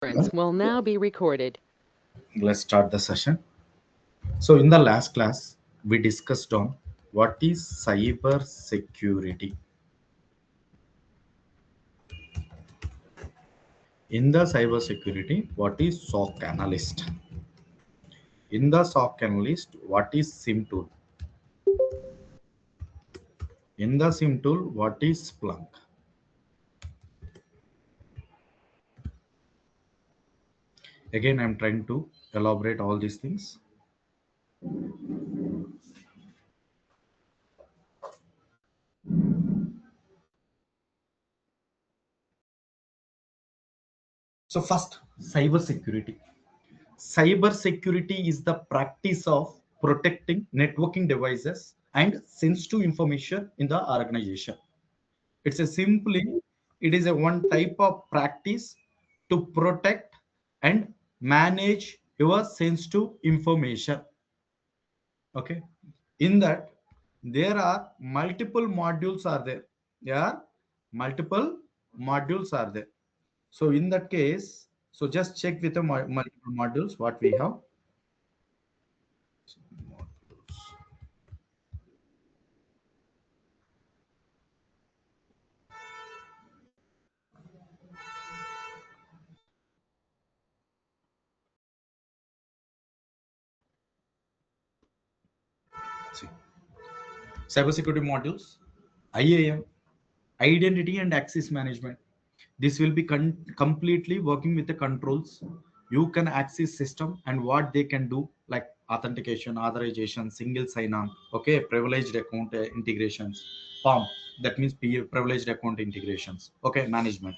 Conference will now be recorded. Let's start the session. So in the last class, we discussed on what is cyber security. In the cyber security, what is SOC analyst? In the SOC analyst, what is SIM tool? In the SIM tool, what is Splunk? Again, I'm trying to elaborate all these things. So first, cyber security. Cyber security is the practice of protecting networking devices and sensitive information in the organization. It's a simply, it is a one type of practice to protect and manage your sensitive information. Okay. In that, there are multiple modules are there. There are multiple modules are there. So in that case, so just check with the multiple modules what we have. See, cybersecurity modules, IAM, identity and access management. This will be completely working with the controls. You can access system and what they can do, like authentication, authorization, single sign-on, okay, privileged account integrations, POM, that means privileged account integrations, okay, management,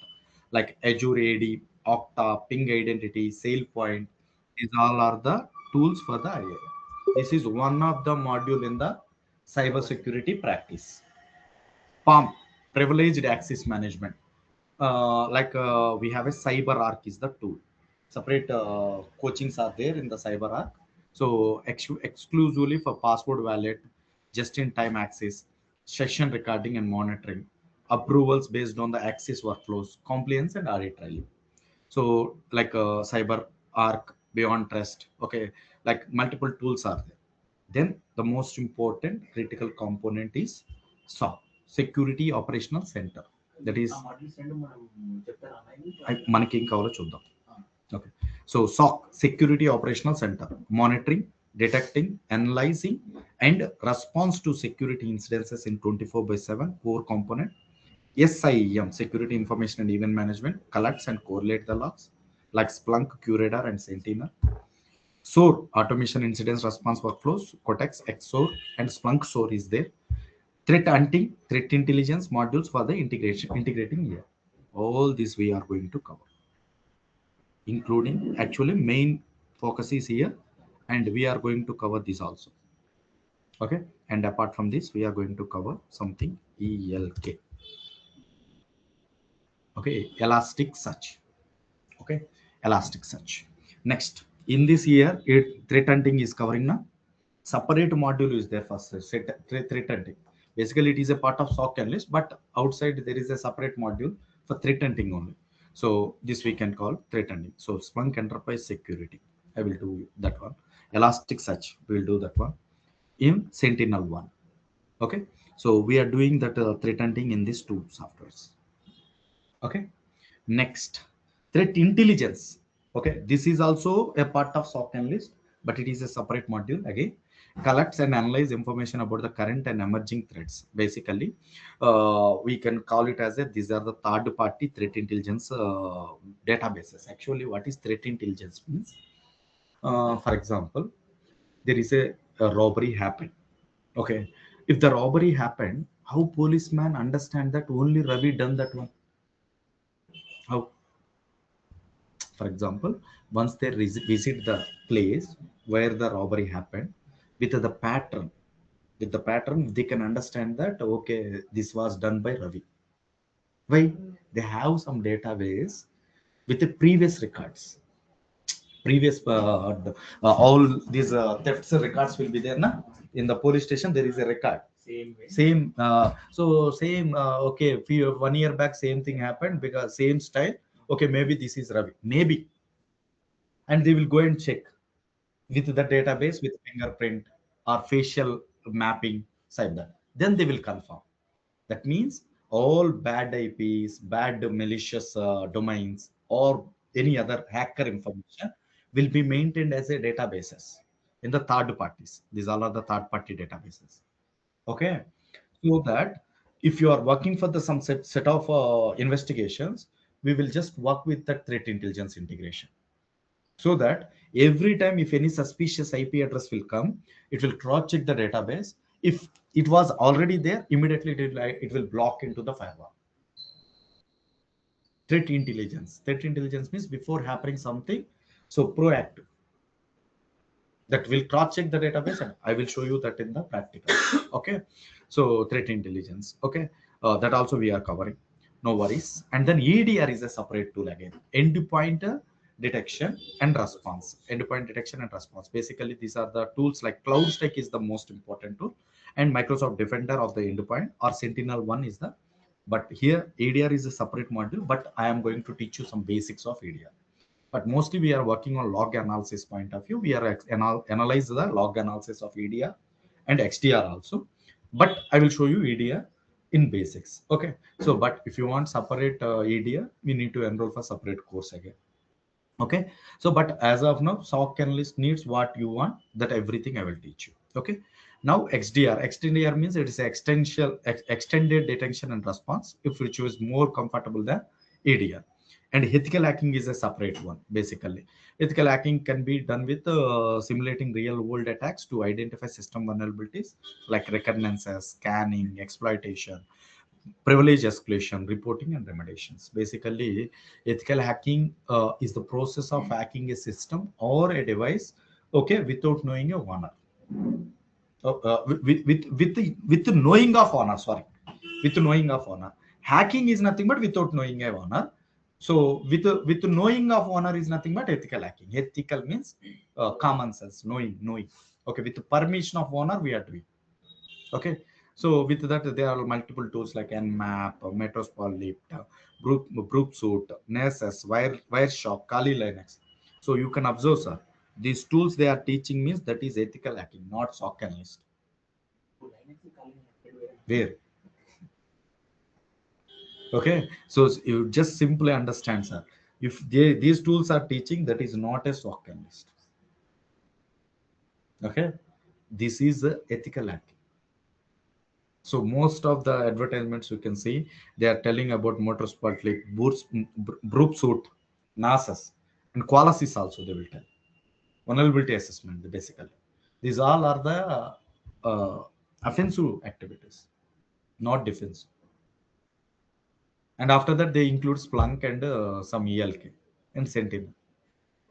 like Azure AD, Okta, Ping Identity, SailPoint. These all are the tools for the IAM. This is one of the module in the cybersecurity practice. POM, privileged access management. We have a CyberArk is the tool. Separate coachings are there in the CyberArk. So exclusively for password wallet, just-in-time access, session recording and monitoring, approvals based on the access workflows, compliance and audit trail. So CyberArk, Beyond Trust, okay, like multiple tools are there. Then the most important critical component is SOC, Security Operational Center. That is మనకి ఏం కావాలో చూద్దాం. Okay. So SOC, Security Operational Center, monitoring, detecting, analyzing, and response to security incidences in 24/7 core component. SIEM, Security Information and Event Management, collects and correlate the logs like Splunk, QRadar, and Sentinel. SOAR, Automation Incidents Response Workflows, Cortex, XOR, and Splunk SOAR is there. Threat hunting, threat intelligence modules for the integrating here. All this we are going to cover, including actually main focus is here, and we are going to cover this also. Okay, and apart from this, we are going to cover something ELK. Okay, elastic search. Okay, elastic search. Next, in this year, threat hunting is covering now. Separate module is there for threat hunting. Basically, it is a part of SOC analyst, but outside there is a separate module for threat hunting only. So this we can call threat hunting. So Splunk Enterprise Security, I will do that one. Elastic Search, we will do that one in Sentinel one. Okay, so we are doing that threat hunting in these two softwares. Okay, next, threat intelligence. Okay, this is also a part of SOC analyst, but it is a separate module again. Collects and analyze information about the current and emerging threats. Basically, we can call it as a these are the third party threat intelligence databases. Actually, what is threat intelligence means? For example, there is a robbery happened. Okay, if the robbery happened, how policeman understand that only Ravi done that one? How? For example, once they visit the place where the robbery happened, with the pattern, they can understand that okay, this was done by Ravi. Why? They have some database with the previous records. Previous all these thefts records will be there na? In the police station there is a record same okay, few 1 year back same thing happened because same style. okay, maybe this is Ravi, maybe, and they will go and check with the database with fingerprint or facial mapping side that. Then they will confirm. That means all bad IPs, bad malicious domains, or any other hacker information will be maintained as a databases in the third parties. These all are the third party databases. Okay, so that if you are working for the some set of investigations, we will just work with the threat intelligence integration, so that every time if any suspicious IP address will come, it will cross check the database. If it was already there, immediately it will block into the firewall. Threat intelligence means before happening something, so proactive, that will cross check the database, and I will show you that in the practical. Okay, so threat intelligence, okay, that also we are covering, no worries. And then EDR is a separate tool again, endpoint detection and response. Endpoint detection and response, basically these are the tools. Like CloudStrike is the most important tool, and Microsoft Defender of the endpoint, or Sentinel one is the, but here EDR is a separate module, but I am going to teach you some basics of EDR. But mostly we are working on log analysis point of view. We are analyze the log analysis of EDR and XDR also, but I will show you EDR in basics. Okay, so but if you want separate EDR, we need to enroll for separate course again. Okay, so but as of now, SOC analyst needs what you want, that everything I will teach you. Okay, now XDR means it is extended detection and response, if you choose more comfortable than EDR. And ethical hacking is a separate one. Basically, ethical hacking can be done with simulating real world attacks to identify system vulnerabilities, like recurrences, scanning, exploitation, privilege escalation, reporting, and remediations. Basically, ethical hacking is the process of hacking a system or a device, okay, without knowing a owner. With the knowing of owner, sorry, with the knowing of owner. Hacking is nothing but without knowing a owner. So with the knowing of owner is nothing but ethical hacking. Ethical means common sense, knowing. Okay, with the permission of owner, we are doing. Okay, so with that, there are multiple tools like Nmap, Metrosploit, Brooksuit, Nessus, Wireshark, Kali Linux. So you can observe, sir, these tools they are teaching means that is ethical hacking, not SOC analyst. Where? Okay, so you just simply understand, sir. If these tools are teaching, that is not a SOC analyst. Okay, this is ethical hacking. So most of the advertisements you can see, they are telling about Motorsport, like Brooksuit, NASA's, and Qualys also they will tell. Vulnerability assessment, basically. These all are the offensive activities, not defensive. And after that, they include Splunk and some ELK and Sentinel.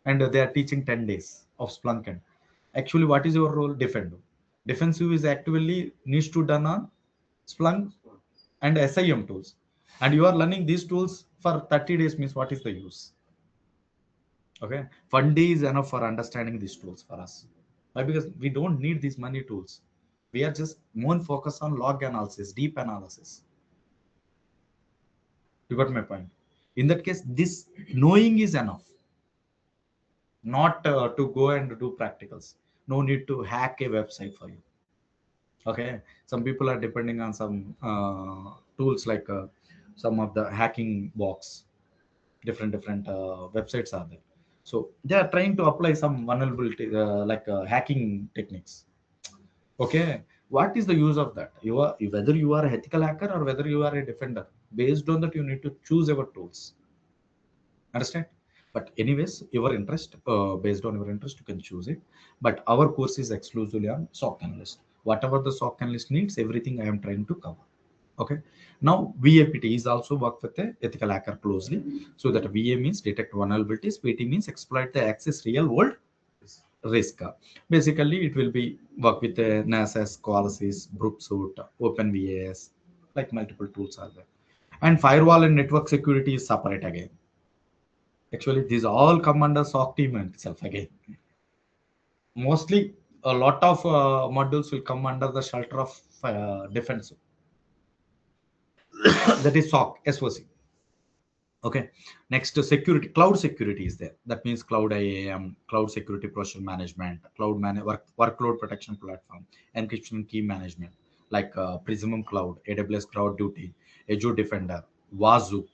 And they are teaching 10 days of Splunk. And actually, what is your role? Defender. Defensive is actually needs to done on Splunk and SIM tools. And you are learning these tools for 30 days means what is the use? Okay. 1 day is enough for understanding these tools for us. Why? Because we don't need these money tools. We are just more focused on log analysis, deep analysis. You got my point. In that case, this knowing is enough. Not to go and do practicals. No need to hack a website for you. Okay, some people are depending on some tools like some of the hacking box. Different websites are there, so they are trying to apply some vulnerability like hacking techniques. Okay, what is the use of that? You are, whether you are a ethical hacker or whether you are a defender, based on that you need to choose your tools. Understand? But anyways, your interest, based on your interest, you can choose it. But our course is exclusively on SOC analyst. Whatever the SOC analyst needs, everything I am trying to cover. Okay. Now VAPT is also work with the ethical hacker closely. So that VA means detect vulnerabilities, PT means exploit the access real world risk. Basically, it will be work with the NASA's, Qualys, Brooksuit, OpenVAS, like multiple tools are there. And firewall and network security is separate again. Actually, these all come under SOC team itself again. Mostly, a lot of modules will come under the shelter of defense. That is SOC, SOC. Okay. Next, security, cloud security is there. That means cloud IAM, cloud security posture management, workload protection platform, encryption and key management, like Prism Cloud, AWS Cloud Duty, Azure Defender, Wazoo.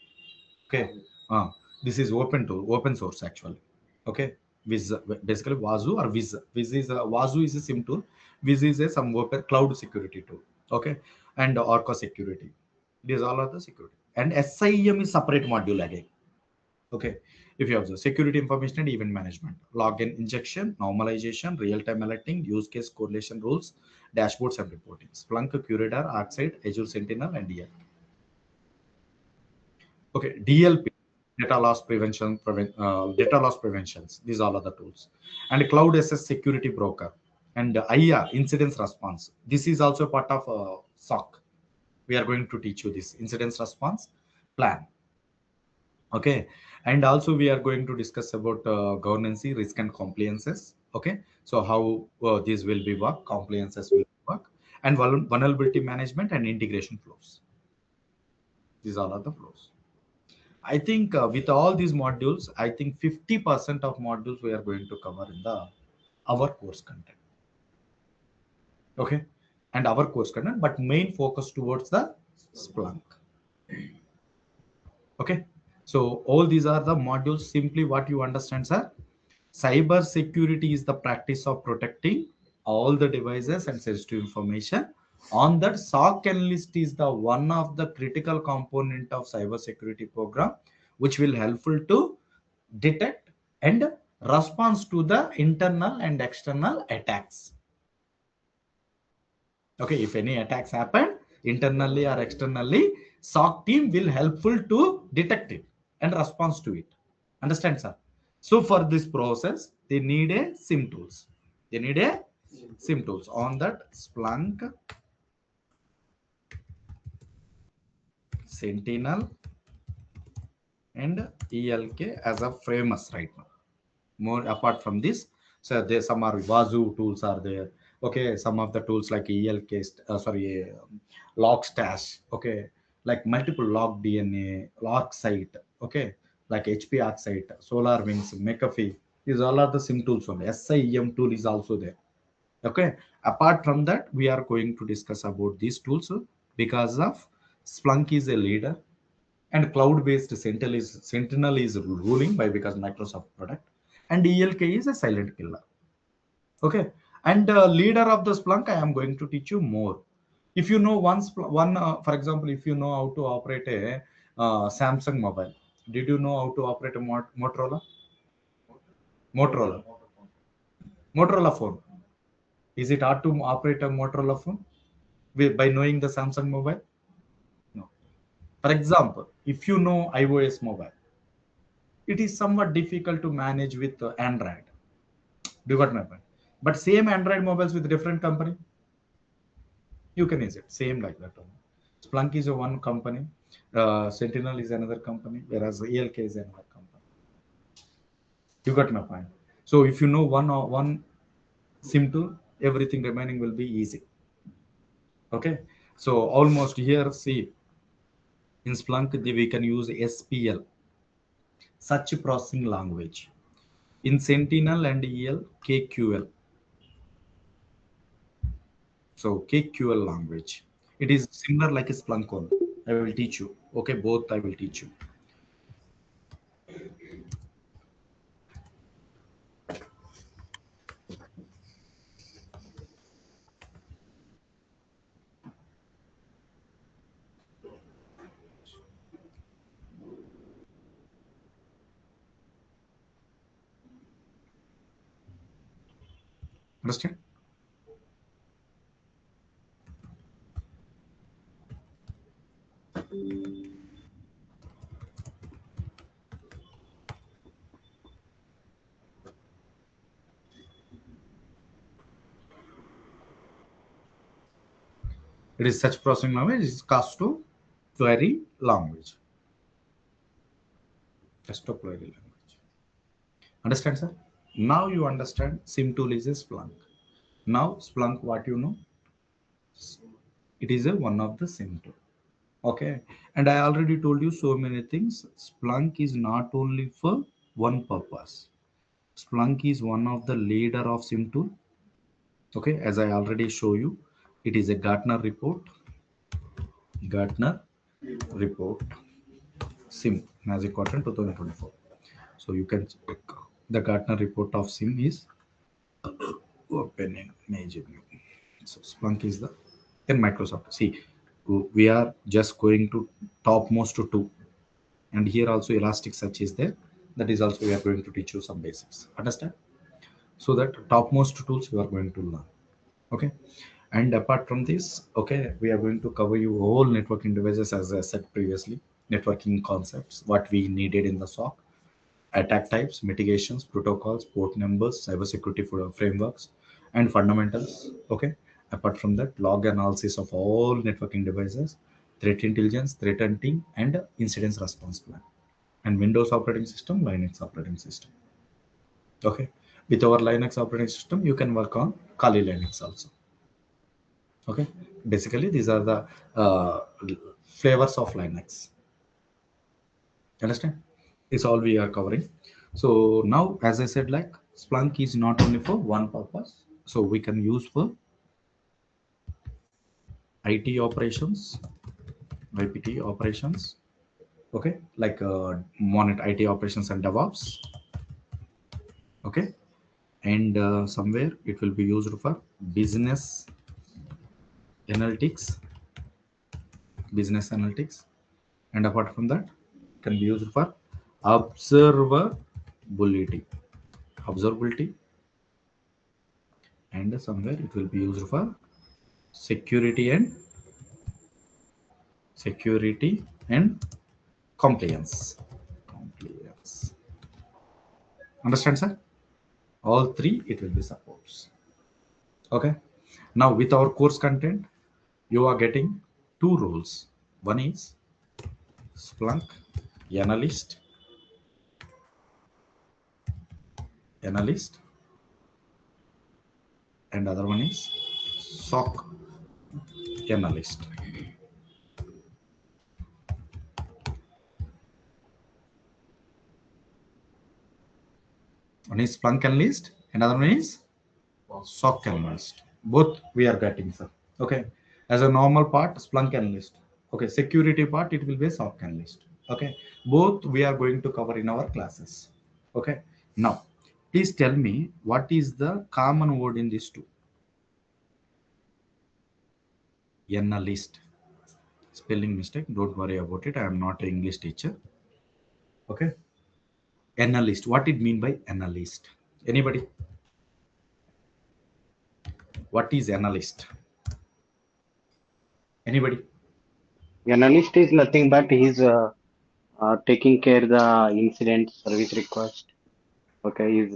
Okay. uh, this is open source actually. Okay. Viz, basically Wazoo or Viz is Wazoo is a sim tool. Viz is a some open cloud security tool. Okay. And Orca security. These all are the security. And SIEM is separate module again. Okay. If you have the security information and event management, login injection, normalization, real-time alerting, use case correlation rules, dashboards and reporting, Splunk, Curator, ArcSight, Azure Sentinel, and DL. Okay, DLP, data loss preventions. These all are the tools, and Cloud SS Security Broker, and IR incidents response. This is also part of SOC. We are going to teach you this incidents response plan. Okay, and also we are going to discuss about governance, risk, and compliances. Okay, so how this will be work, compliances will work, and vulnerability management and integration flows. These all are the flows. I think with all these modules, I think 50% of modules we are going to cover in the our course content. Okay, and our course content, but main focus towards the Splunk. Okay, so all these are the modules. Simply what you understand, sir. Cyber security is the practice of protecting all the devices and sensitive information. On that, SOC Analyst is the one of the critical component of cyber security program, which will helpful to detect and response to the internal and external attacks. Okay, if any attacks happen internally or externally, SOC team will helpful to detect it and response to it. Understand, sir? So for this process, they need a SIM tools. They need a SIM tools. On that, Splunk, Sentinel, and ELK as a famous right now. More apart from this, so there some are Wazoo tools are there. Okay, some of the tools like ELK, Logstash. Okay, like multiple log DNA, log site. Okay, like HP ArcSight, Solar Wings, McAfee. These all are the SIM tools only. SIEM tool is also there. Okay, apart from that, we are going to discuss about these tools because of Splunk is a leader and cloud-based Sentinel is ruling by because Microsoft product, and ELK is a silent killer. Okay, and leader of the Splunk, I am going to teach you more. If you know for example, if you know how to operate a Samsung mobile, did you know how to operate a Motorola? Motorola, Motorola phone. Is it hard to operate a Motorola phone by knowing the Samsung mobile? No. For example, if you know iOS mobile, it is somewhat difficult to manage with Android. Do you got my point? But same Android mobiles with different company, you can use it. Same like that only. Splunk is a one company, Sentinel is another company, whereas ELK is another company. You got my point. So if you know one SIM tool, everything remaining will be easy. Okay. So almost here, see, in Splunk, we can use SPL, search processing language. In Sentinel and EL, KQL. So KQL language. It is similar like a Splunk one. I will teach you. Okay, both I will teach you. Understand? It is such processing language is cast to query language. Just to query language. Understand, sir? Now you understand SIM tool is a Splunk. Now Splunk, what you know? It is a one of the SIM tool. Okay, and I already told you so many things. Splunk is not only for one purpose. Splunk is one of the leader of SIM tool. Okay, as I already show you, it is a Gartner report. Gartner report SIM Magic Quadrant 2024. So you can check the Gartner report of SIM is opening major view. So Splunk is the then Microsoft. See, we are just going to topmost to two, and here also Elasticsearch is there. That is also we are going to teach you some basics. Understand? So that topmost tools you are going to learn. Okay, and apart from this, okay, we are going to cover you all networking devices as I said previously, networking concepts, what we needed in the SOC, attack types, mitigations, protocols, port numbers, cybersecurity frameworks, and fundamentals. Okay, apart from that, log analysis of all networking devices, threat intelligence, threat hunting, and incidents response plan, and Windows operating system, Linux operating system. Okay, with our Linux operating system, you can work on Kali Linux also. Okay, basically these are the uh, flavors of Linux. Understand? It's all we are covering. So now, as I said, like Splunk is not only for one purpose, so we can use for IT operations, IPT operations. Okay, like monitor IT operations and DevOps. Okay, and somewhere it will be used for business analytics, business analytics, and apart from that, can be used for observability, observability, and somewhere it will be used for security and security and compliance. Compliance. Understand, sir? All three it will be supports. Okay. Now with our course content, you are getting two roles. One is Splunk analyst, analyst, and other one is SOC analyst. One is Splunk analyst, another one is SOC analyst. Both we are getting, sir. Okay. As a normal part, Splunk analyst. Okay. Security part, it will be a SOC analyst. Okay. Both we are going to cover in our classes. Okay. Now, please tell me what is the common word in these two? Analyst. Spelling mistake. Don't worry about it. I am not an English teacher. Okay. Analyst. What it mean by analyst? Anybody? What is analyst? Anybody? Analyst is nothing but he's taking care the incident service request. Okay,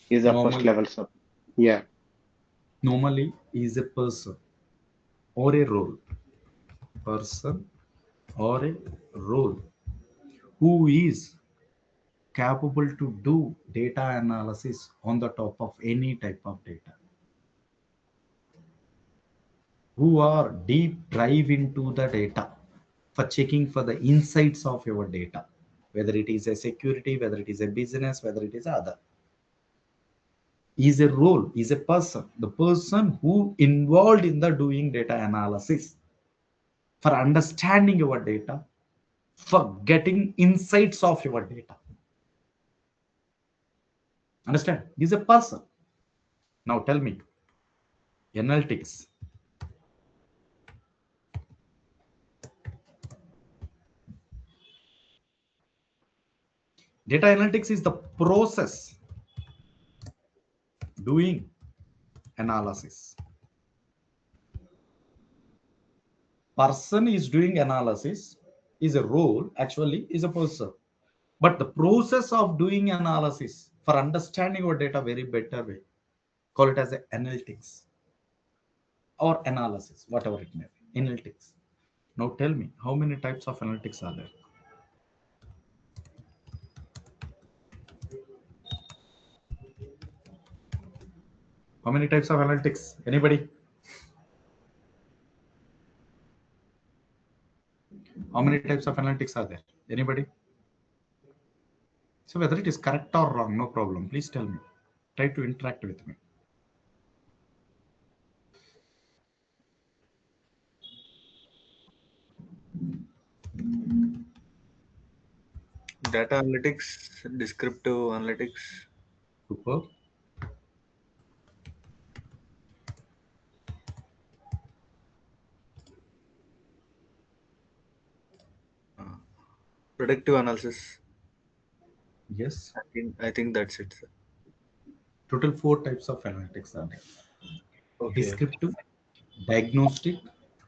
he's a first Normally, level sub. Yeah, normally is a person or a role. Person or a role who is capable to do data analysis on the top of any type of data, who are deep dive into the data for checking for the insights of your data, whether it is a security, whether it is a business, whether it is other. Is a role, is a person, the person who involved in the doing data analysis for understanding your data, for getting insights of your data. Understand? Is a person. Now tell me, analytics. Data analytics is the process doing analysis. Person is doing analysis is a role, actually is a person. But the process of doing analysis for understanding your data very better way, call it as a analytics or analysis, whatever it may be. Analytics. Now tell me, how many types of analytics are there? How many types of analytics? Anybody? How many types of analytics are there? Anybody? So whether it is correct or wrong, no problem. Please tell me. Try to interact with me. Data analytics, descriptive analytics, Super. predictive analysis. Yes. I think that's it, sir. Total 4 types of analytics are there. Okay. Descriptive, diagnostic,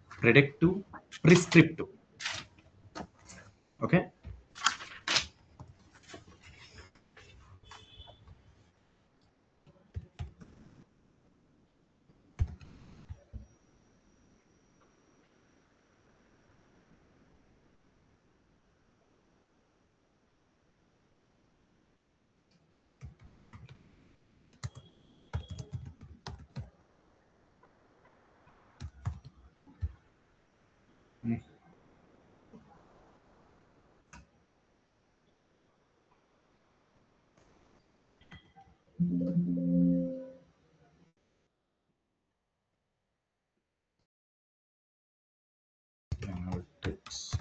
predictive, prescriptive. Okay. Analytics.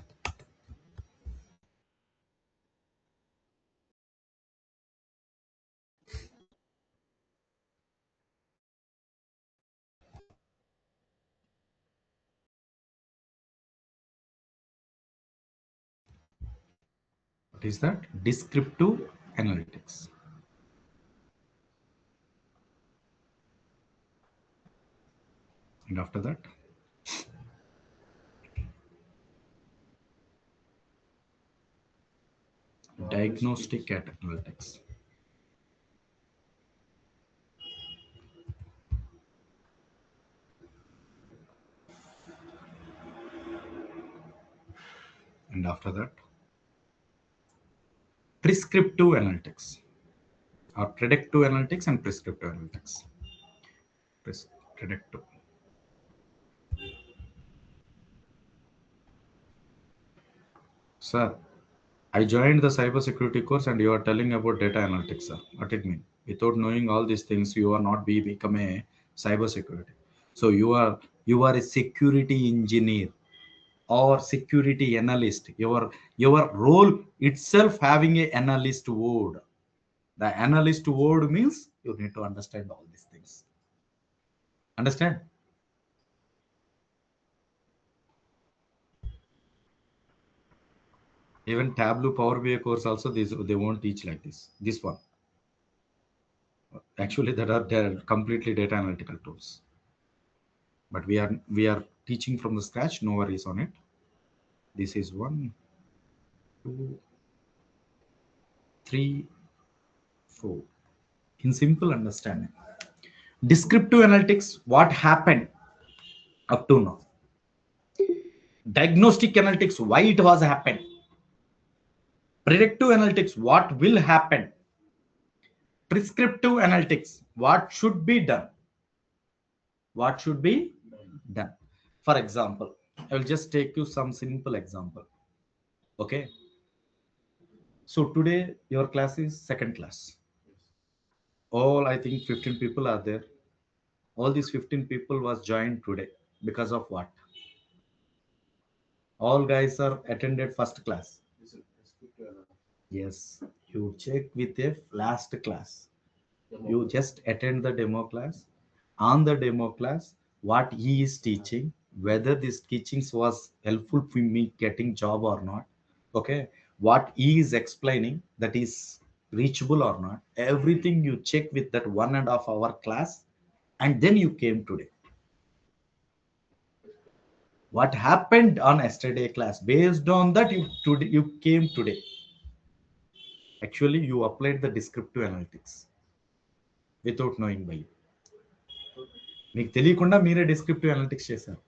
What is that? Descriptive analytics. And after that, diagnostic analytics. And after that, prescriptive analytics, or predictive analytics and prescriptive analytics. Predictive. Sir, I joined the cybersecurity course and you are telling about data analytics, sir. What it mean? Without knowing all these things, you are not become a cybersecurity. So you are a security engineer or security analyst. Your role itself having a analyst word. The analyst word means you need to understand all these things. Understand? Even Tableau Power BI course also they won't teach like this. This one. Actually, they're completely data analytical tools. But we are teaching from the scratch. No worries on it. This is 1, 2, 3, 4. In simple understanding. Descriptive analytics, what happened up to now. Diagnostic analytics, why it was happened. Predictive analytics, what will happen. Prescriptive analytics, what should be done. What should be done. For example, I will just take you some simple example. Okay. So today your class is second class. All I think 15 people are there. All these 15 people was joined today because of what? All guys are attended first class. Yes, you check with a last class. You just attend the demo class. On the demo class, what he is teaching, whether this teachings was helpful for me getting job or not. Okay, what he is explaining, that is reachable or not. Everything you check with that 1.5 hour class, and then you came today. What happened on yesterday class? Based on that, you came today. Actually, you applied the descriptive analytics without knowing by you. మీకు తెలియకుండా మీరే descriptive analytics చేశారు.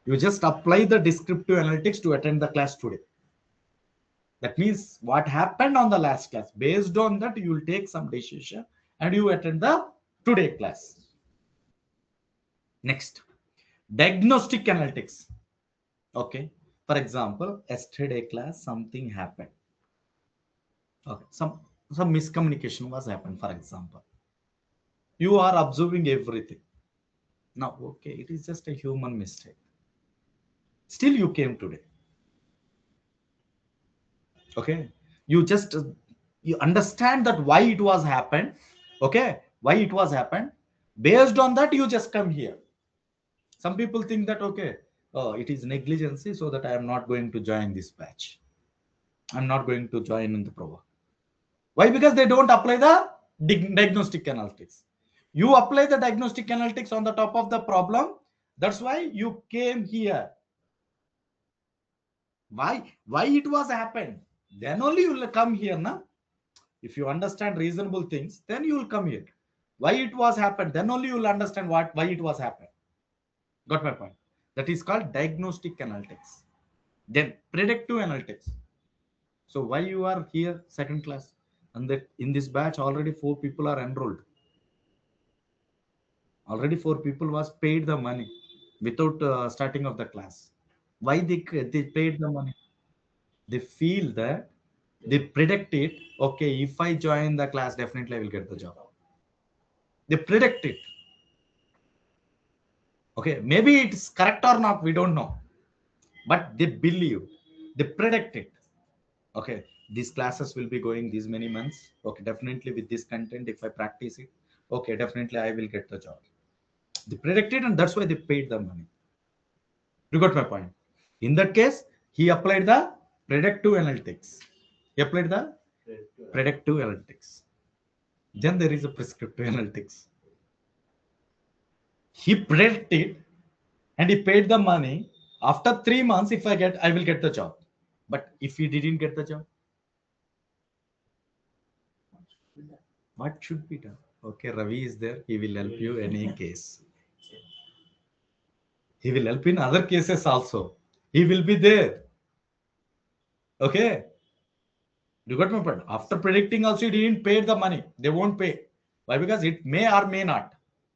You just apply the descriptive analytics to attend the class today. That means what happened on the last class. Based on that, you will take some decision and you attend the today class. Next, diagnostic analytics. Okay. For example, yesterday class, something happened. Okay, some miscommunication was happened, for example. You are observing everything. Now, okay, it is just a human mistake. Still, you came today. Okay, you just you understand that why it was happened. Okay, why it was happened. Based on that, you just come here. Some people think that okay, oh, it is negligency, so that I am not going to join this batch. I'm not going to join in the Provoke. Why? Because they don't apply the diagnostic analytics. You apply the diagnostic analytics on the top of the problem. That's why you came here. Why it was happened? Then only you will come here, na? If you understand reasonable things, then you will come here. Why it was happened? Then only you will understand why it was happened. Got my point? That is called diagnostic analytics. Then predictive analytics. So why you are here second class? And that in this batch already 4 people are enrolled. Already 4 people was paid the money without starting of the class. Why they paid the money? They feel that they predict it. Okay, if I join the class, definitely I will get the job. They predict it. Okay, maybe it's correct or not, we don't know, but they believe, they predict it. Okay, these classes will be going these many months. Okay, definitely with this content, if I practice it, okay, definitely I will get the job. They predict it, and that's why they paid the money. You got my point? In that case, he applied the predictive analytics. He applied the predictive analytics. Then there is a prescriptive analytics. He predicted and he paid the money. After 3 months, if I will get the job. But if he didn't get the job, what should be done? Okay, Ravi is there. He will help you any case. He will help in other cases also. He will be there. Okay. You got my point? After predicting also, he didn't pay the money. They won't pay. Why? Because it may or may not.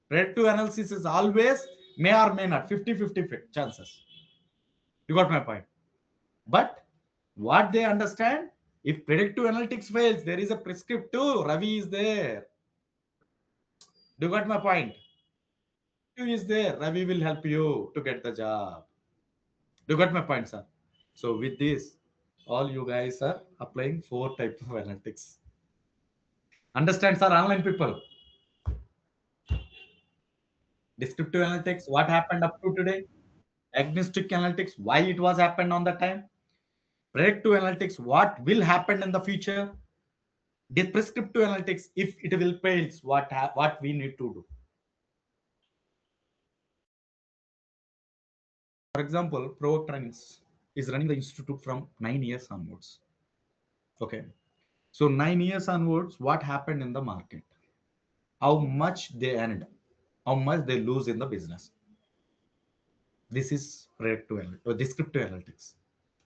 Predictive analysis is always may or may not. 50-50 chances. You got my point? But what they understand, if predictive analytics fails, there is a prescriptive. Ravi is there. Do you got my point? Ravi is there. Ravi will help you to get the job. Do you got my point, sir? So with this, all you guys are applying 4 types of analytics. Understand, sir, online people? Descriptive analytics, what happened up to today? Agnostic analytics, why it was happened on the time? Predictive analytics, what will happen in the future? The prescriptive analytics, if it will fail, what we need to do. For example, Provoke Trainings is running the institute from 9 years onwards. Okay, so 9 years onwards, what happened in the market? How much they earned? How much they lose in the business? This is predictive or descriptive analytics.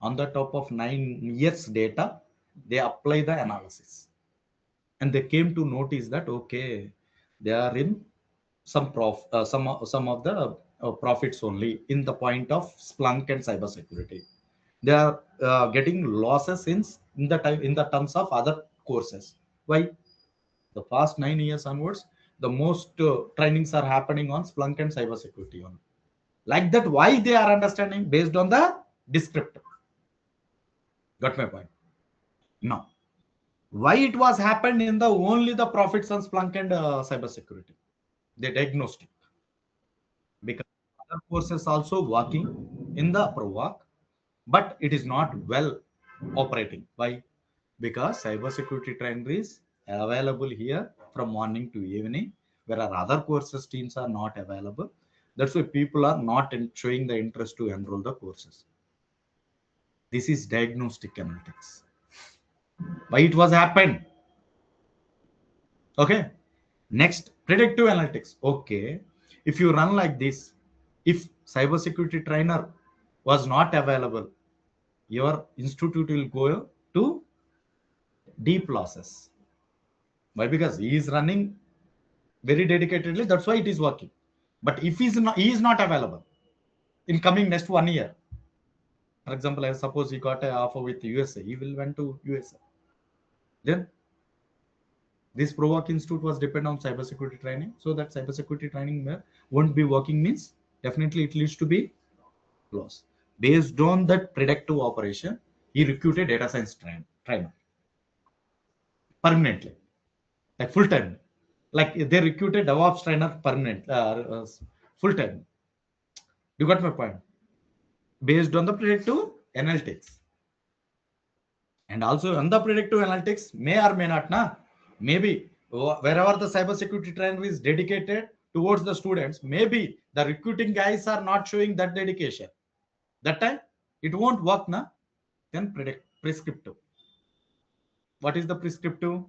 On the top of 9 years data, they apply the analysis, and they came to notice that okay, they are in some of the profits only in the point of Splunk and cybersecurity. They are getting losses in the terms of other courses. Why? The past 9 years onwards, the most trainings are happening on Splunk and cybersecurity only. Like that, why they are understanding based on the descriptor. Got my point? Now, why it was happened in the only the profits on Splunk and cybersecurity? The diagnostic. Because other courses also working in the Provoke, but it is not well operating. Why? Because cybersecurity training is available here from morning to evening, whereas other courses teams are not available. That's why people are not showing the interest to enroll the courses. This is diagnostic analytics. Why it was happened? Okay. Next, predictive analytics. Okay. If you run like this, if cybersecurity trainer was not available, your institute will go to deep losses. Why? Because he is running very dedicatedly. That's why it is working. But if he is not available in coming next 1 year, For example, I suppose he got an offer with USA. He will went to USA. Then this Provoke Institute was depend on cybersecurity training. So that cybersecurity training won't be working means definitely it leads to be loss. Based on that predictive operation, he recruited data science trainer permanently, like full time. Like they recruited DevOps trainer permanent, full time. You got my point? Based on the predictive analytics. And also on the predictive analytics, may or may not, maybe wherever the cybersecurity trainer is dedicated towards the students, maybe the recruiting guys are not showing that dedication. That time it won't work, then prescriptive. What is the prescriptive?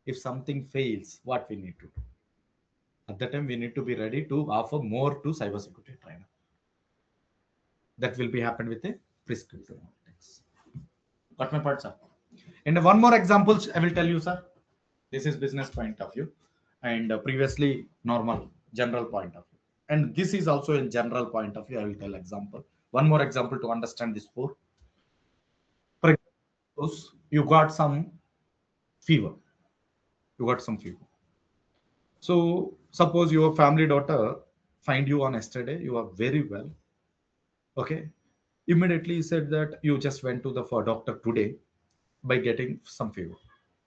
If something fails, what we need to do? At that time, we need to be ready to offer more to cybersecurity trainer. That will be happen with a prescriptive analytics. Got my part, sir? And one more example I will tell you, sir. This is business point of view, and previously normal general point of view. And this is also in general point of view. I will tell example. One more example to understand this four. For example, you got some fever. You got some fever. So suppose your family daughter find you on yesterday. You are very well. Okay. Immediately he said that you just went to the doctor today by getting some fever.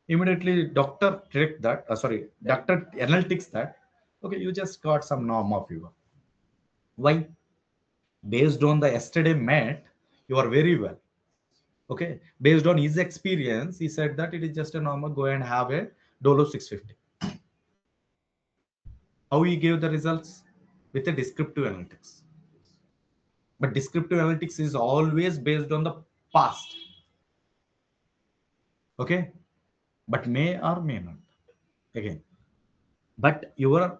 Immediately doctor check that. Doctor analytics that. Okay, you just got some normal fever. Why? Based on the yesterday met, you are very well. Okay. Based on his experience, he said that it is just a normal. Go and have a Dolo 650. How he gave the results? With a descriptive analytics. But descriptive analytics is always based on the past. Okay. But may or may not. Again. But your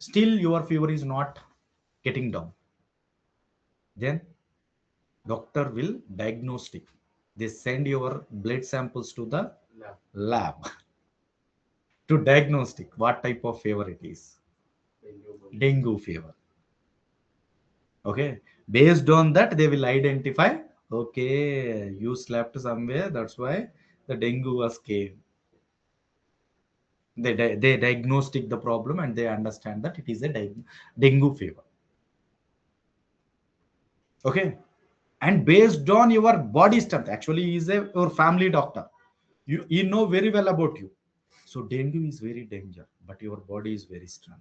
fever is not getting down. Then doctor will diagnostic. They send your blood samples to the lab to diagnostic what type of fever it is. Dengue fever. Okay. Based on that, they will identify, okay, you slept somewhere. That's why the dengue was came. They diagnostic the problem and they understand that it is a dengue fever. Okay. And based on your body strength, actually he is your family doctor. You know very well about you. So dengue is very danger, but your body is very strong.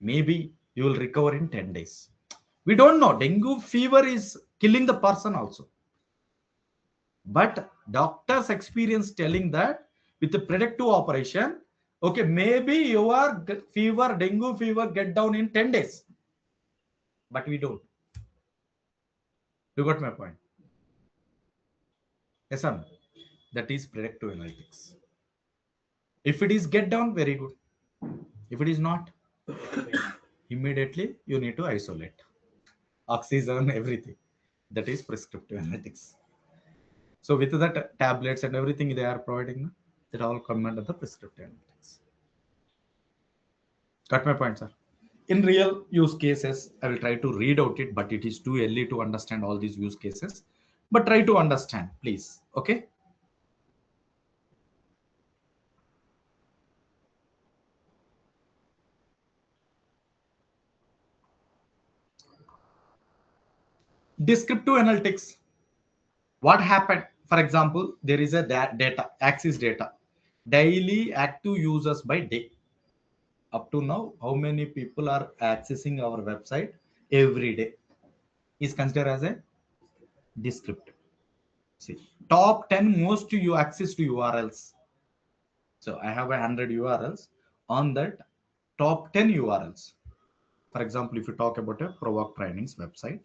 Maybe you will recover in 10 days. We don't know. Dengue fever is killing the person also. But doctor's experience telling that with the predictive operation, okay, maybe your fever, dengue fever get down in 10 days. But we don't. You got my point? Yes, sir. That is predictive analytics. If it is get down, very good. If it is not, immediately you need to isolate. Oxygen, everything. That is prescriptive analytics. So with that tablets and everything they are providing, it all come under the prescriptive analytics. Got my point, sir? In real use cases, I will try to read out it, but it is too early to understand all these use cases. But try to understand, please. Okay. Descriptive analytics. What happened? For example, there is a data, access data, daily active users by day. Up to now, how many people are accessing our website every day is considered as a descriptive. See, top 10 most you access to URLs. So I have 100 URLs. On that, top 10 URLs. For example, if you talk about a Provoke Trainings website,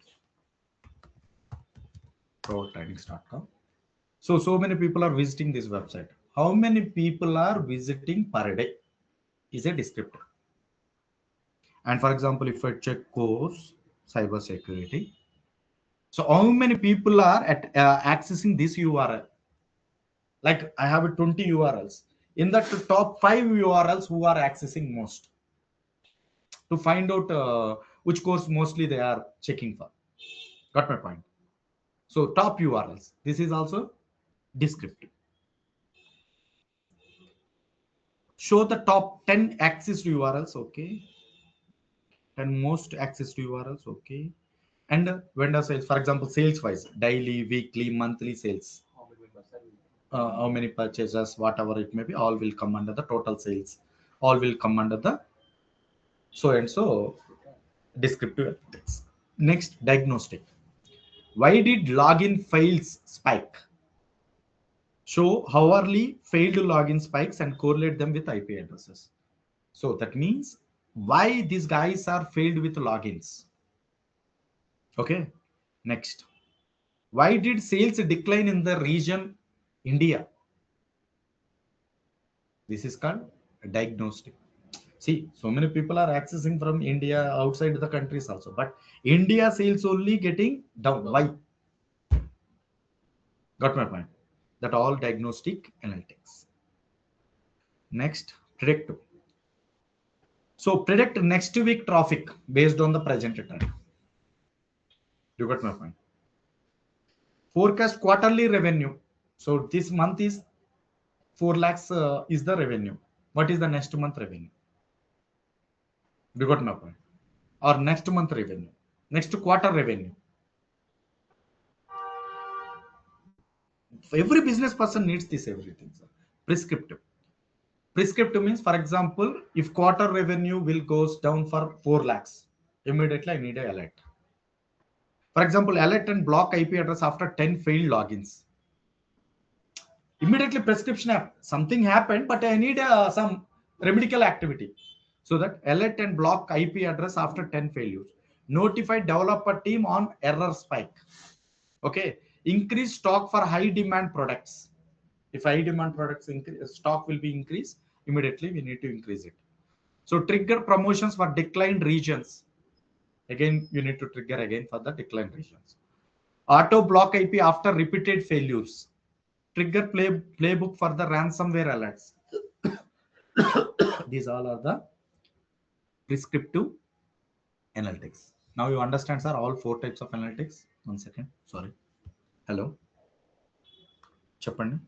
provoketrainings.com. So many people are visiting this website. How many people are visiting per day is a descriptor. And for example, if I check course, cybersecurity. So how many people are accessing this URL? Like I have 20 URLs. In that top 5 URLs who are accessing most. To find out which course mostly they are checking for. Got my point? So top URLs. This is also descriptive. Show the top 10 access to URLs. Okay. 10 most access to URLs. Okay. And vendor sales, for example, sales wise, daily, weekly, monthly sales. How many purchases, whatever it may be, all will come under the total sales. All will come under the so and so descriptive analytics. Next, diagnostic. Why did login fails spike? Show how early failed login spikes and correlate them with IP addresses. So that means why these guys are failed with logins. Okay. Next, why did sales decline in the region India? This is called diagnostic. See, so many people are accessing from India outside the countries also, but India sales only getting down. Why? Got my point? That all diagnostic analytics. Next, predictive. So predict next week traffic based on the present trend. You got my point? Forecast quarterly revenue. So this month is 4 lakhs is the revenue. What is the next month revenue? You got my point? Or next month revenue, next quarter revenue. Every business person needs this everything, sir. Prescriptive. Prescriptive means, for example, if quarter revenue will goes down for 4 lakhs, immediately I need a alert. For example, alert and block IP address after 10 failed logins. Immediately prescription app, something happened, but I need some remedial activity. So that alert and block IP address after 10 failures. Notify developer team on error spike. Okay. Increase stock for high demand products. If high demand products increase, stock will be increased, immediately we need to increase it. So trigger promotions for declined regions. Again, you need to trigger again for the declined regions. Auto block IP after repeated failures. Trigger playbook for the ransomware alerts. These all are the prescriptive analytics. Now you understand, sir, all 4 types of analytics. 1 second. Sorry. Hello. Chappandi.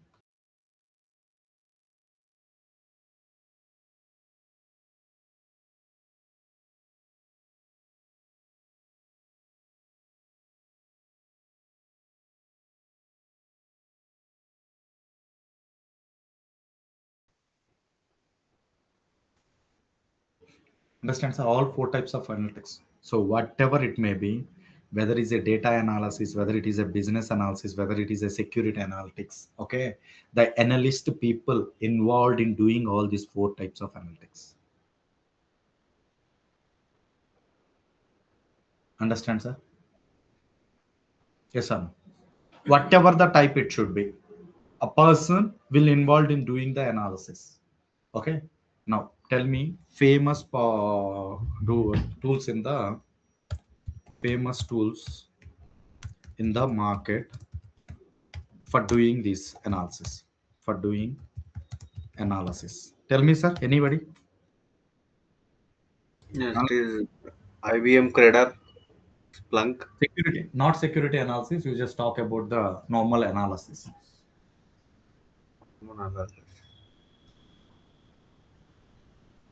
Understands all 4 types of analytics. So whatever it may be, whether it's a data analysis, whether it is a business analysis, whether it is a security analytics, okay, the analyst people involved in doing all these 4 types of analytics. Understand, sir? Yes, sir. Whatever the type it should be, a person will involved in doing the analysis. Okay. Now tell me famous tools in the market for doing this analysis. Tell me, sir. Anybody? Yes, it is IBM Credar, Splunk. Security, not security analysis. You just talk about the normal analysis.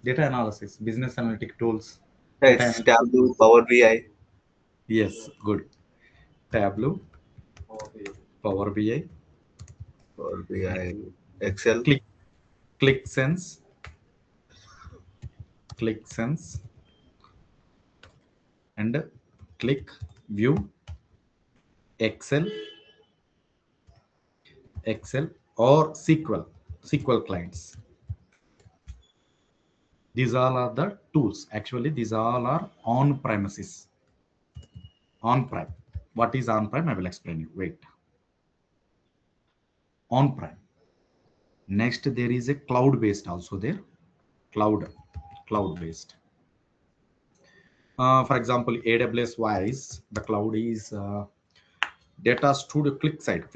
Data analysis, business analytic tools. It's Tableau, Power BI. Yes, good. Tableau, Power BI, Power BI, Excel. ClickSense, and ClickView, Excel, or SQL clients. These all are the tools. Actually, these all are on premises. On-prem. What is on-prem? I will explain you. Wait. On-prem. Next, there is a cloud-based also there. Cloud-based. For example, AWS wise, the cloud is data studio, quick site,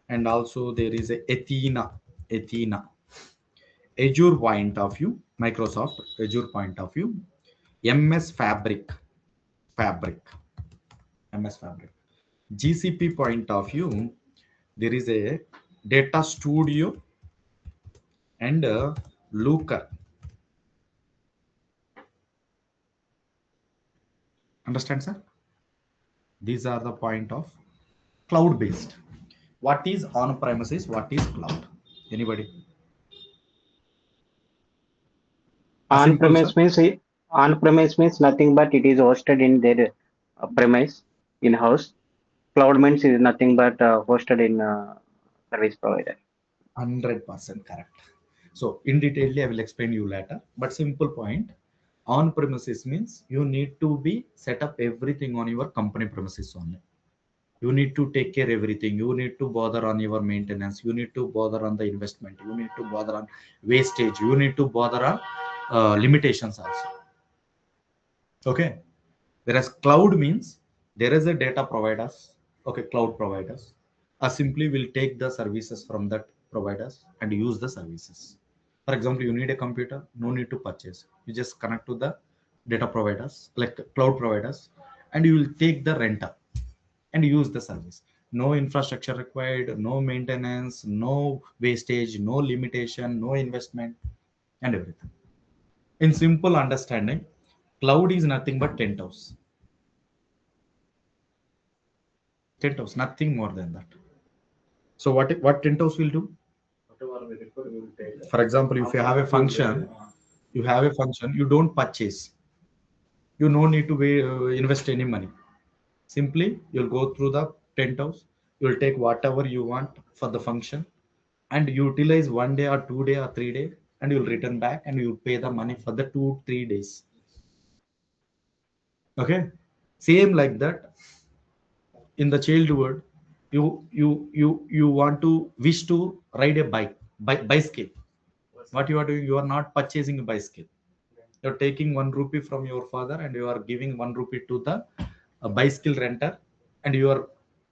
and also there is a Athena, Azure point of view, Microsoft Azure point of view, MS Fabric, Fabric. MS Fabric. GCP point of view, there is a Data Studio and Looker. Understand, sir? These are the point of cloud based. What is on premises? What is cloud? Anybody? Simple, sir. On-premise means nothing but it is hosted in their premise in-house. Cloud means is nothing but hosted in service provider. 100% correct. So in detail, I will explain you later. But simple point, on premises means you need to be set up everything on your company premises only. You need to take care everything. You need to bother on your maintenance. You need to bother on the investment. You need to bother on wastage. You need to bother on limitations also. Okay. Whereas cloud means there is a data providers. Okay, cloud providers. Simply will take the services from that providers and use the services. For example, you need a computer, no need to purchase. You just connect to the data providers, like cloud providers, and you will take the rental and use the service. No infrastructure required, no maintenance, no wastage, no limitation, no investment, and everything. In simple understanding, cloud is nothing but tent house. Tent house, nothing more than that. So what tent house will do? For example, if you have a function, you don't purchase. You no need to invest any money. Simply, you'll go through the tent house. You'll take whatever you want for the function, and utilize 1 day or 2 day or 3 day, and you'll return back and you pay the money for the 2-3 days. Okay, same like that. In the childhood, you want to wish to ride a bicycle. What you are doing, you are not purchasing a bicycle. You're taking 1 rupee from your father and you are giving 1 rupee to the bicycle renter, and you are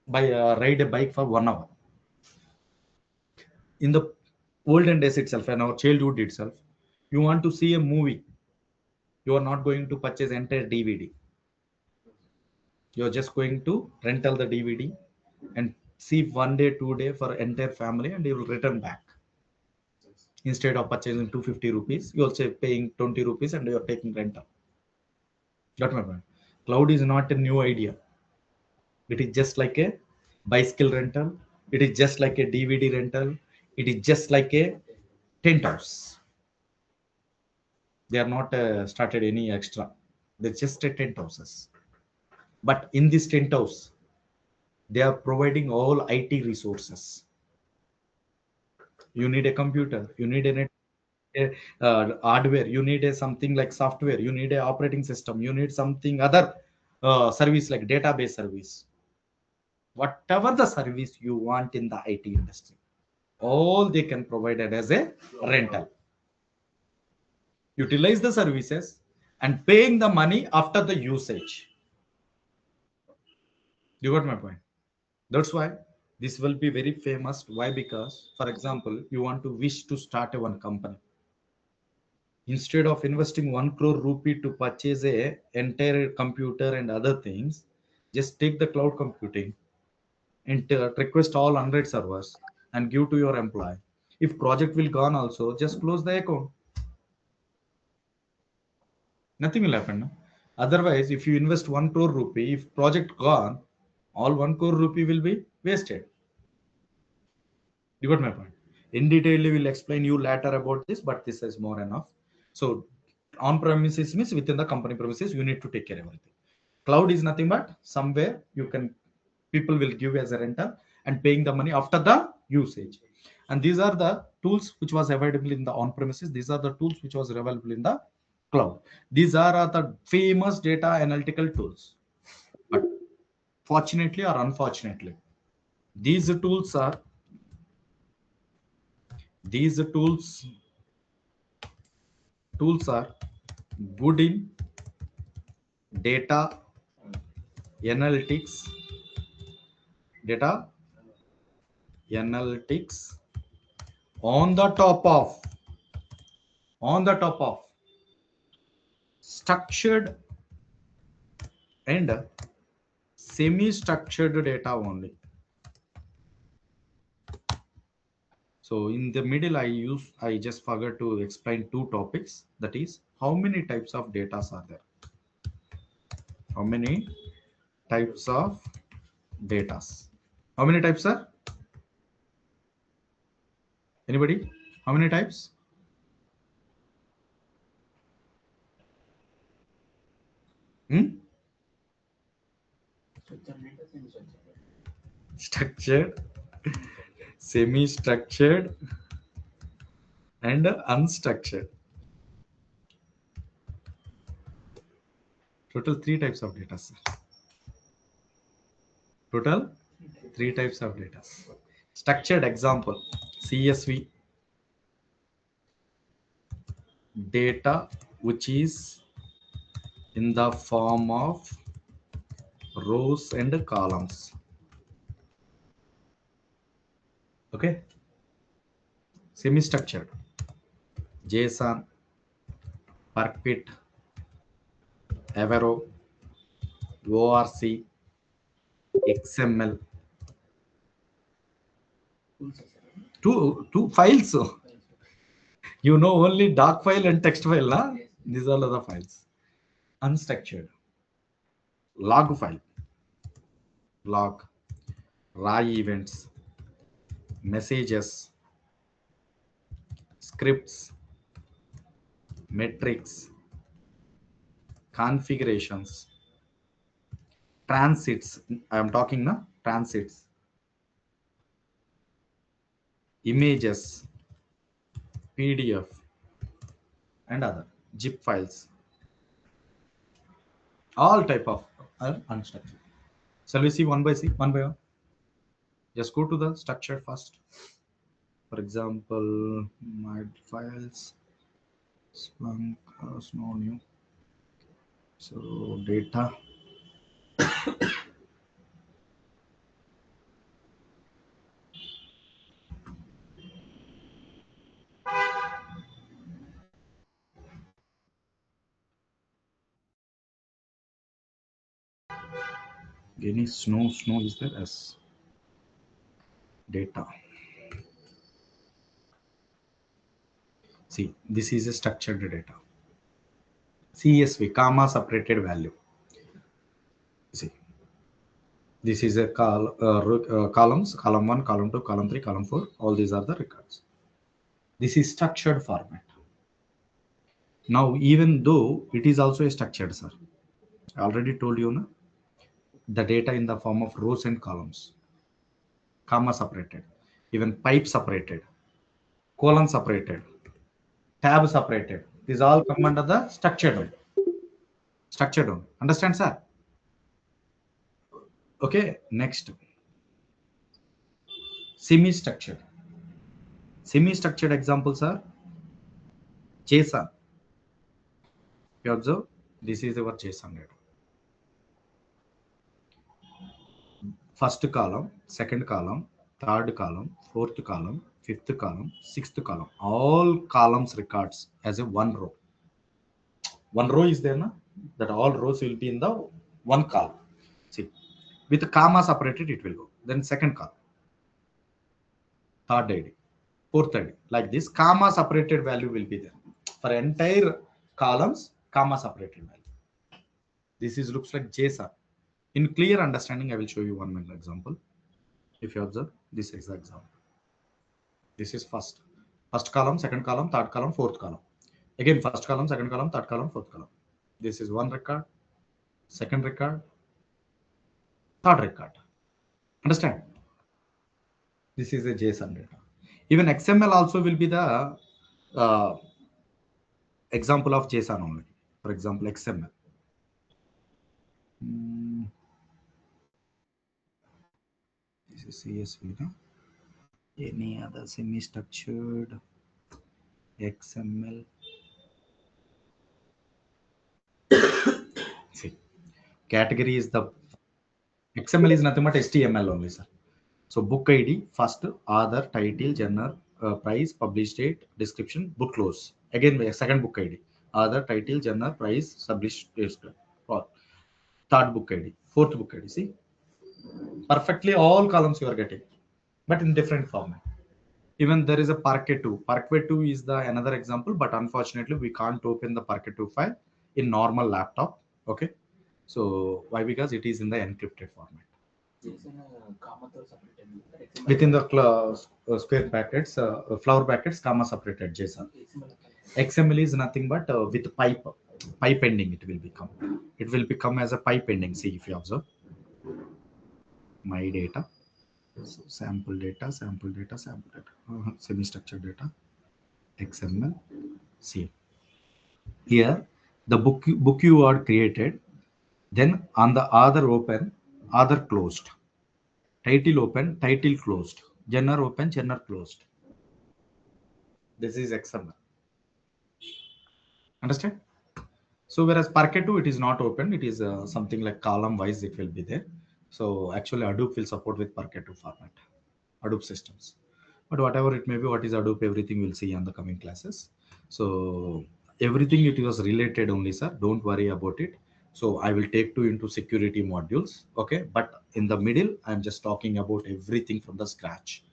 ride a bike for 1 hour. In the olden days itself and our childhood itself, you want to see a movie, you are not going to purchase entire DVD. You're just going to rental the DVD and see 1 day 2 day for entire family, and you will return back. Instead of purchasing 250 rupees, you also paying 20 rupees and you're taking rental. Got my point? Cloud is not a new idea. It is just like a bicycle rental. It is just like a DVD rental. It is just like a tent house. They are not started any extra. They're just a tent houses. But in this tent house, they are providing all IT resources. You need a computer. You need a hardware. You need a something like software. You need a operating system. You need something other service like database service. Whatever the service you want in the IT industry, all they can provide it as a rental. Utilize the services and paying the money after the usage. You got my point? That's why this will be very famous. Why? Because, for example, you want to wish to start a one company. Instead of investing 1 crore rupee to purchase a entire computer and other things, just take the cloud computing and request all 100 servers and give to your employee. If project will gone also, just close the account. Nothing will happen. No? Otherwise, if you invest 1 crore rupee, if project gone, all 1 crore rupee will be wasted. You got my point? In detail, we will explain you later about this, but this is more enough. So on premises means within the company premises, you need to take care of everything. Cloud is nothing but somewhere people will give as a rental and paying the money after the usage. And these are the tools which was available in the on premises. These are the tools which was available in the cloud. These are the famous data analytical tools. But fortunately or unfortunately, these tools are good in data analytics on the top of structured and semi-structured data only. So in the middle, I just forgot to explain two topics. That is, how many types of data are there? How many types of data? How many types are? Anybody? How many types? Structured, semi-structured, and unstructured. Total three types of data, sir. Total three types of data. Structured example, CSV data, which is in the form of rows and columns. Okay. Semi-structured, JSON, Parquet, Avero, ORC, XML. Two files. You know only doc file and text file, na? These are the files. Unstructured, log file, log, raw events, messages, scripts, metrics, configurations, transits. I am talking now. Transits, images, PDF, and other zip files. All type of unstructured. Shall we see one by one? Just go to the structured first. For example, my files, Splunk, no new. So data. Any snow is there as data. See, this is a structured data. CSV, comma separated value. See, this is a columns, column 1, column 2, column 3, column 4. All these are the records. This is structured format. Now, even though it is also a structured, sir, I already told you, no? The data in the form of rows and columns, comma separated, even pipe separated, colon separated, tab separated. These all come under the structured one. Structured one. Understand, sir? Okay, next. Semi-structured. Semi-structured examples are JSON. You observe, this is our JSON data. First column, second column, third column, fourth column, fifth column, sixth column. All columns records as a one row. One row is there, na? That all rows will be in the one column. See, with the comma separated, it will go. Then second column, third ID, fourth ID. Like this, comma separated value will be there. For entire columns, comma separated value. This is looks like JSON. In clear understanding, I will show you one minute example. If you observe, this is the example. This is first column, second column, third column, fourth column. Again, first column, second column, third column, fourth column. This is one record, second record, third record. Understand? This is a JSON data. Even XML also will be the example of JSON only. For example, XML. This is CSV. No? Any other semi-structured XML. See, category is the XML is nothing but HTML only, sir. So book ID, first, author, title, genre, price, publish date, description, book close. Again, second book ID, author, title, genre, price, publish date. third book ID, fourth book ID. See, perfectly all columns you are getting, but in different format. Even there is a Parquet 2. Parquet 2 is the another example, but unfortunately we can't open the Parquet 2 file in normal laptop. Okay, so why? Because it is in the encrypted format. Within the square brackets, flower brackets, comma separated JSON. XML is nothing but with pipe ending. It will become. It will become as a pipe ending. See if you observe my data. So sample data, semi-structured data, XML. See here, the book you are created. Then on the other open, other closed. Title open, title closed. Genre open, genre closed. This is XML. Understand? So whereas Parquet 2, it is not open. It is something like column wise. It will be there. So actually, Hadoop will support with Parquet 2 format. Hadoop systems. But whatever it may be, what is Hadoop, everything we'll see on the coming classes. So everything it was related only, sir. Don't worry about it. So I will take you into security modules. Okay. But in the middle, I'm just talking about everything from the scratch.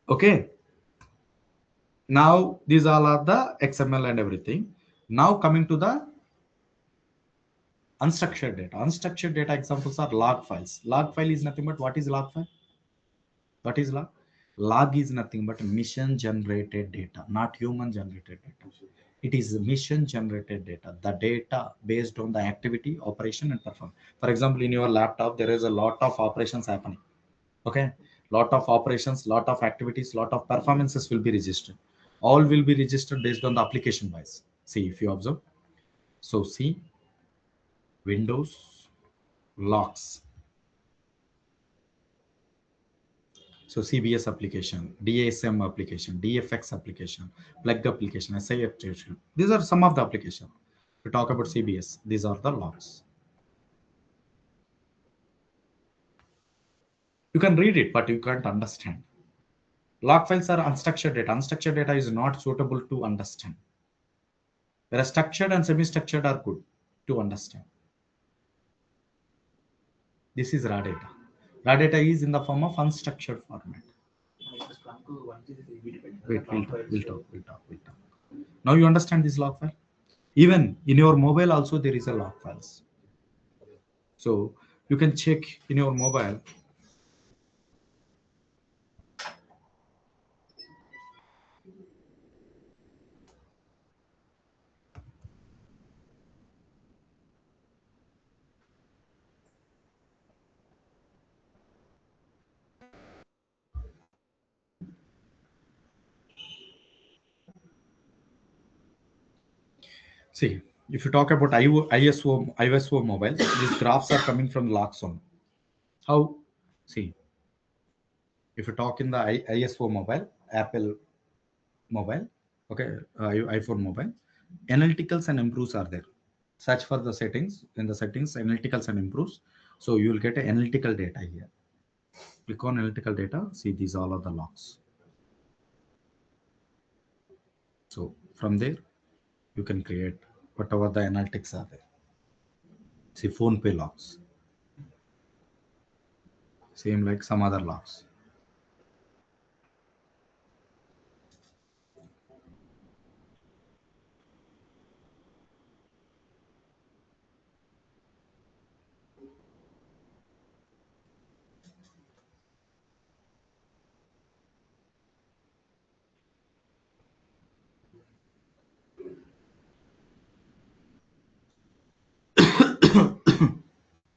Okay. Now these all are the XML and everything. Now coming to the unstructured data. Unstructured data examples are log files. Log file is nothing but what is log file? What is log? Log is nothing but mission generated data, not human generated data. It is mission generated data, the data based on the activity, operation, and performance. For example, in your laptop, there is a lot of operations happening. Okay, lot of operations, lot of activities, lot of performances will be registered. All will be registered based on the application wise. See if you observe. So see Windows logs. So CBS application, DASM application, DFX application, plug application, SI application. These are some of the application. We talk about CBS. These are the logs. You can read it, but you can't understand. Log files are unstructured data. Unstructured data is not suitable to understand. Whereas structured and semi-structured are good to understand. This is raw data. Raw data is in the form of unstructured format. Wait, we'll talk. Now you understand this log file? Even in your mobile also there is a log files. So you can check in your mobile. See, if you talk about ISO mobile, these graphs are coming from logs on. How? See, if you talk in the ISO mobile, Apple mobile, okay, iPhone mobile, analyticals and improves are there. Search for the settings. In the settings, analyticals and improves. So you will get an analytical data here. Click on analytical data. See, these all are the logs. So from there, you can create whatever the analytics are there. See, phone pay logs. Same like some other logs.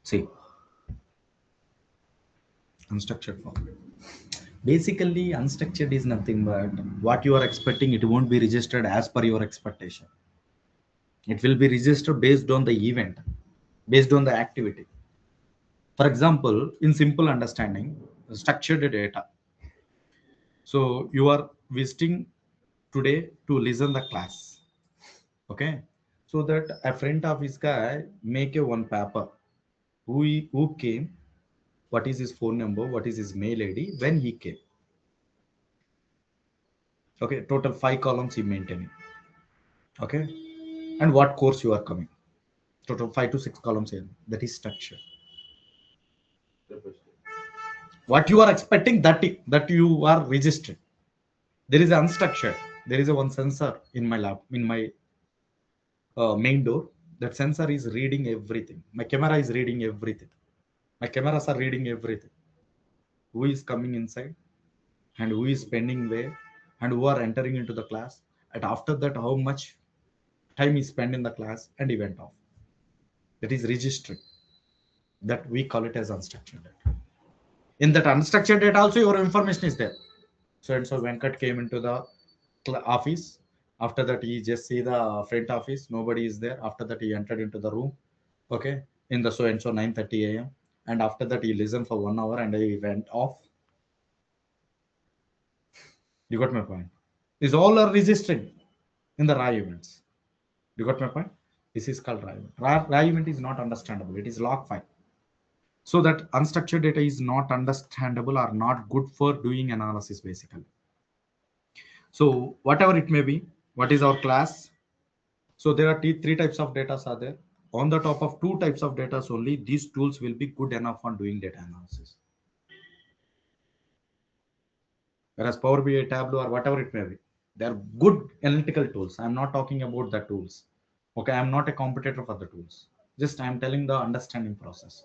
See, unstructured form. Basically, unstructured is nothing but what you are expecting. It won't be registered as per your expectation. It will be registered based on the event, based on the activity. For example, in simple understanding, structured data. So you are visiting today to listen the class. Okay. So that a friend of his guy make a one paper. Who came? What is his phone number? What is his mail ID? When he came? Okay. Total 5 columns he maintaining. Okay. And what course you are coming? total 5 to 6 columns here. That is structure. What you are expecting, that you are registered. There is unstructured. There is a one sensor in my lab, in my main door. That sensor is reading everything. My camera is reading everything. My cameras are reading everything. Who is coming inside and who is spending where and who are entering into the class. And after that, how much time is spent in the class and event off. That is registered. That we call it as unstructured data. In that unstructured data also, your information is there. So and so Venkat came into the office. After that, he just see the front office. Nobody is there. After that, he entered into the room. Okay, in the so and so 9:30 a.m. And after that, he listened for 1 hour and he went off. You got my point. These all are registered in the raw events. You got my point. This is called raw event. Raw event is not understandable. It is log file. So that unstructured data is not understandable or not good for doing analysis basically. So whatever it may be, what is our class? So there are three types of data are there. On the top of two types of data only, these tools will be good enough on doing data analysis. Whereas Power BI, Tableau, or whatever it may be, they are good analytical tools. I'm not talking about the tools. Okay, I'm not a competitor for the tools. Just I'm telling the understanding process.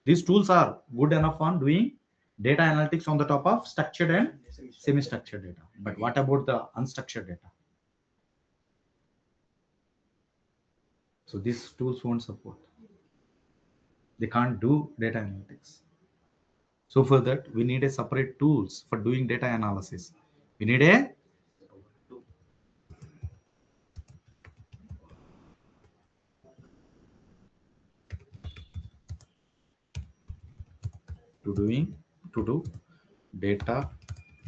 These tools are good enough on doing data analytics on the top of structured and semi-structured data. But what about the unstructured data? So these tools won't support. They can't do data analytics. So for that, we need a separate tools for doing data analysis. We need a to do data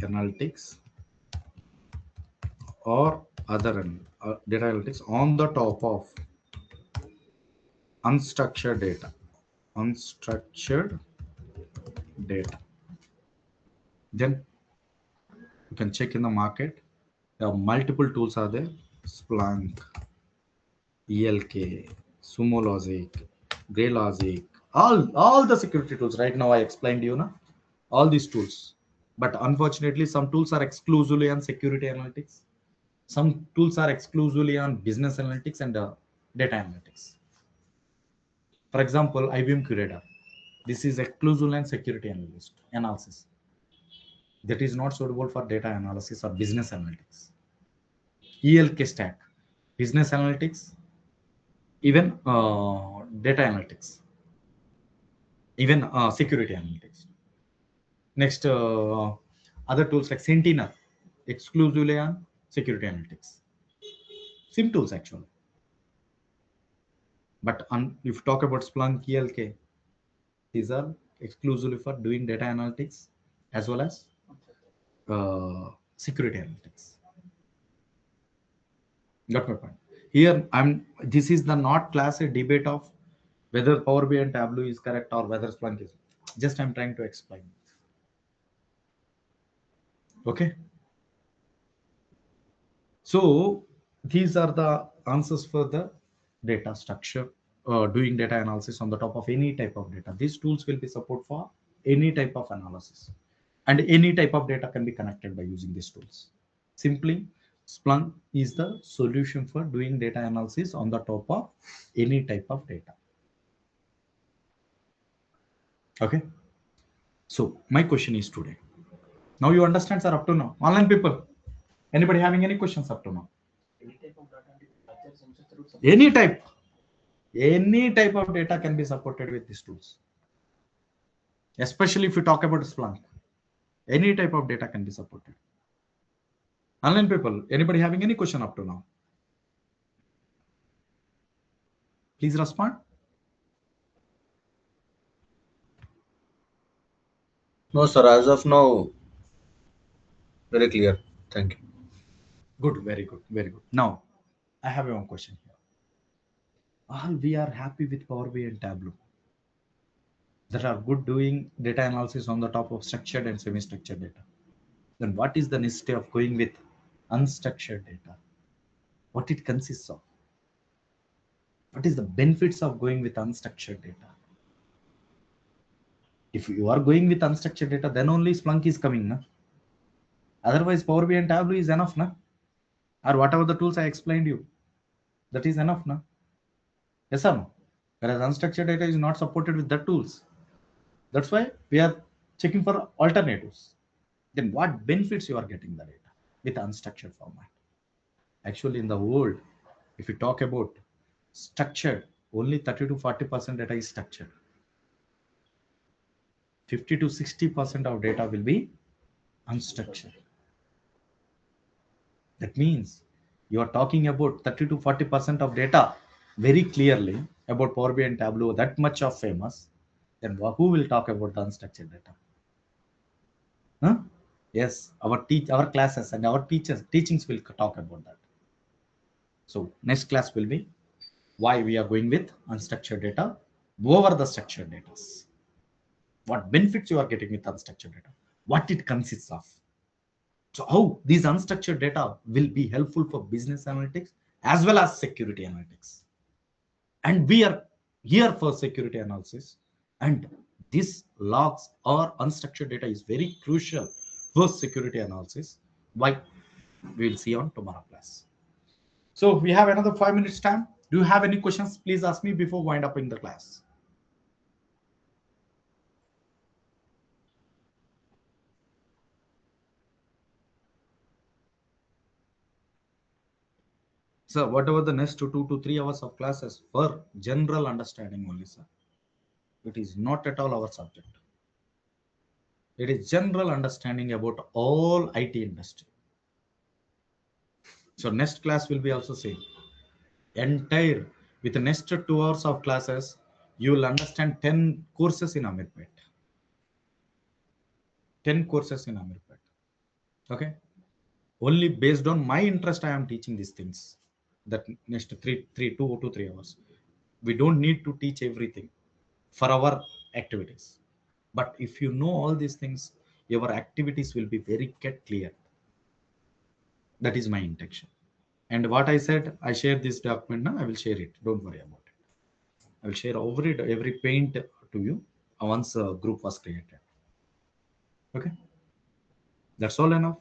analytics or other data analytics on the top of unstructured data. Unstructured data. Then you can check in the market. There are multiple tools are there. Splunk, ELK, Sumo Logic, Gray Logic, all the security tools. Right now I explained you now all these tools. But unfortunately, some tools are exclusively on security analytics. Some tools are exclusively on business analytics and data analytics. For example, IBM Curator. This is exclusively on security analysis. That is not suitable for data analysis or business analytics. ELK stack, business analytics, even data analytics, even security analytics. Next, other tools like Sentinel, exclusively on security analytics. SIM tools actually. But if you talk about Splunk, ELK, these are exclusively for doing data analytics as well as security analytics. Got my point. Here, this is the not class a debate of whether Power BI and Tableau is correct or whether Splunk is. Just I'm trying to explain. Okay. So these are the answers for the data structure, doing data analysis on the top of any type of data. These tools will be support for any type of analysis, and any type of data can be connected by using these tools. Simply, Splunk is the solution for doing data analysis on the top of any type of data. Okay. So my question is today. Now you understand, sir, up to now. Online people, anybody having any questions up to now? Any type of data can be supported with these tools. Especially if you talk about Splunk, any type of data can be supported. Online people, anybody having any question up to now? Please respond. No, sir. As of now, very clear. Thank you. Good, very good, very good. Now, I have one question here. All we are happy with Power BI and Tableau that are good doing data analysis on the top of structured and semi-structured data. Then what is the necessity of going with unstructured data? What it consists of? What is the benefits of going with unstructured data? If you are going with unstructured data, then only Splunk is coming, na? Otherwise, Power BI and Tableau is enough, na? Or whatever the tools I explained you, that is enough, na? Yes or no? Whereas unstructured data is not supported with the tools. That's why we are checking for alternatives. Then what benefits you are getting the data with unstructured format? Actually, in the world, if you talk about structured, only 30 to 40% data is structured. 50 to 60% of data will be unstructured. That means you are talking about 30 to 40% of data very clearly about Power BI and Tableau, that much of famous. Then who will talk about the unstructured data? Huh? Yes, our classes and our teachings will talk about that. So next class will be why we are going with unstructured data over the structured data. What benefits you are getting with unstructured data? What it consists of? So how these unstructured data will be helpful for business analytics as well as security analytics. And we are here for security analysis. And this logs or unstructured data is very crucial for security analysis. Why? We will see on tomorrow class. So we have another 5 minutes time. Do you have any questions? Please ask me before wind up in the class. Sir, whatever the next 2 to 3 hours of classes for general understanding only, sir. It is not at all our subject. It is general understanding about all IT industry. So next class will be also same. Entire with the next 2 hours of classes, you will understand 10 courses in Amirpet. 10 courses in Amirpet. Okay. Only based on my interest, I am teaching these things. That next 2 to 3 hours. We don't need to teach everything for our activities. But if you know all these things, your activities will be very clear. That is my intention. And what I said, I share this document now. I will share it. Don't worry about it. I will share every paint to you once a group was created. Okay, that's all enough.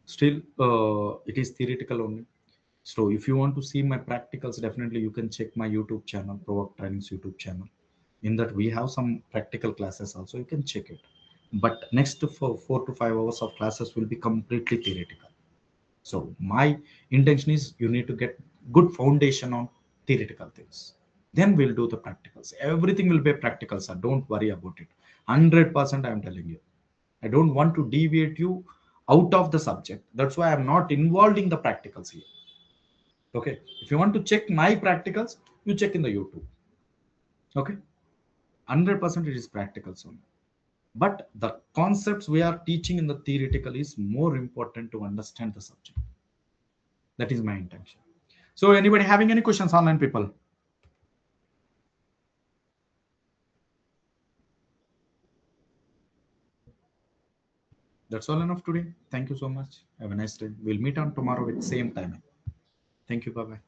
Still, it is theoretical only. So if you want to see my practicals, definitely you can check my YouTube channel, Provoke Trainings YouTube channel. In that we have some practical classes also. You can check it. But next 4 to 5 hours of classes will be completely theoretical. So my intention is you need to get good foundation on theoretical things. Then we'll do the practicals. Everything will be practical, sir. Don't worry about it. 100% I am telling you. I don't want to deviate you out of the subject. That's why I'm not involved in the practicals here. Okay. If you want to check my practicals, you check in the YouTube. Okay. 100% it is practicals only. But the concepts we are teaching in the theoretical is more important to understand the subject. That is my intention. So anybody having any questions, online people? That's all enough today. Thank you so much. Have a nice day. We'll meet on tomorrow with same timing. Thank you. Bye-bye.